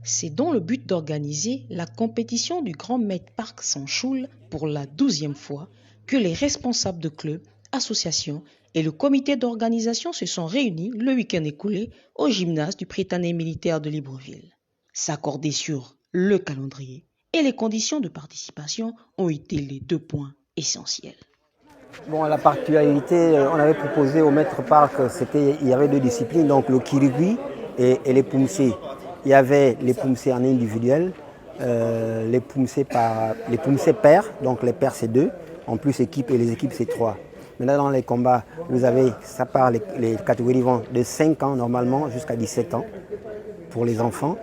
C'est dans le but d'organiser la compétition du Grand Med Parc Sanchoul pour la 12e fois que les responsables de clubs, associations et le comité d'organisation se sont réunis le week-end écoulé au gymnase du Prytanée militaire de Libreville. S'accorder sur le calendrier et les conditions de participation ont été les 2 points essentiels. Bon, la particularité, on avait proposé au Maître Parc, il y avait 2 disciplines, donc le kirigui et les poumsé. Il y avait les poumsé en individuel, les poumsé pairs, donc les pairs c'est 2, en plus équipe et les équipes c'est 3. Maintenant dans les combats, vous avez, ça part, les catégories vont de 5 ans normalement jusqu'à 17 ans pour les enfants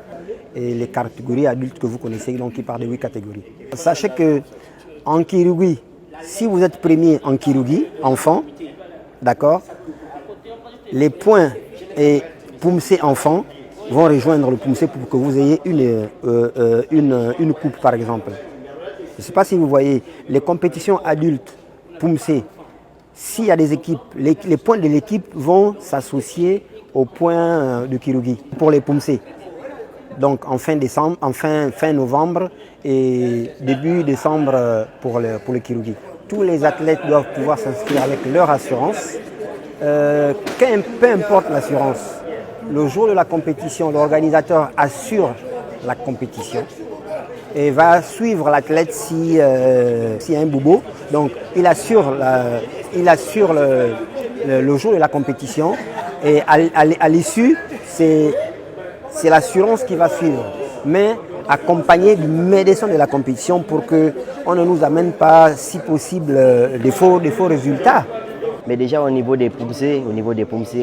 et les catégories adultes que vous connaissez, donc qui partent de 8 catégories. Sachez que en kirigui, si vous êtes premier en kirigui, enfant, d'accord, les points et poumsé enfant vont rejoindre le poumsé pour que vous ayez une coupe par exemple. Je ne sais pas si vous voyez, les compétitions adultes poumsé, s'il y a des équipes, les points de l'équipe vont s'associer aux points du kirigui pour les poumsé. Donc en fin décembre, fin novembre et début décembre pour le kirigui. Tous les athlètes doivent pouvoir s'inscrire avec leur assurance. Peu importe l'assurance, le jour de la compétition, l'organisateur assure la compétition et va suivre l'athlète s'il y a un boubou. Donc il assure le jour de la compétition et à l'issue, c'est l'assurance qui va suivre, mais accompagné du médecin de la compétition pour qu'on ne nous amène pas, si possible, des faux résultats. Mais déjà au niveau des poumsé,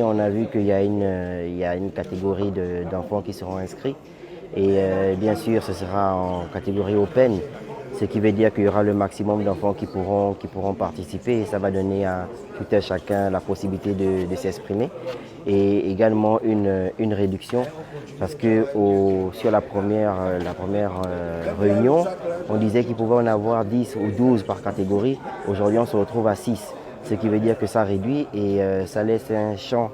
on a vu qu'il y a une catégorie d'enfants qui seront inscrits. Et bien sûr, ce sera en catégorie open, ce qui veut dire qu'il y aura le maximum d'enfants qui pourront participer et ça va donner à tout un chacun la possibilité de s'exprimer. Et également une réduction parce que sur la première réunion, on disait qu'il pouvait en avoir 10 ou 12 par catégorie. Aujourd'hui, on se retrouve à 6, ce qui veut dire que ça réduit et ça laisse un champ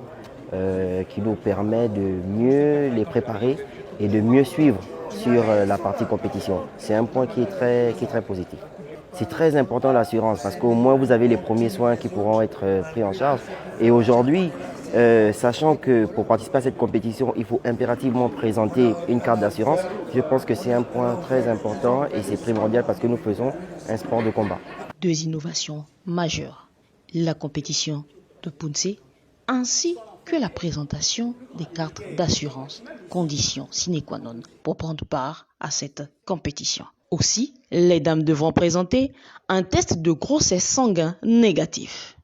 qui nous permet de mieux les préparer et de mieux suivre sur la partie compétition. C'est un point qui est très positif. C'est très important l'assurance parce qu'au moins vous avez les premiers soins qui pourront être pris en charge. Et aujourd'hui, sachant que pour participer à cette compétition, il faut impérativement présenter une carte d'assurance, je pense que c'est un point très important et c'est primordial parce que nous faisons un sport de combat. 2 innovations majeures, la compétition de poumsé ainsi que la présentation des cartes d'assurance, condition sine qua non pour prendre part à cette compétition. Aussi, les dames devront présenter un test de grossesse sanguin négatif.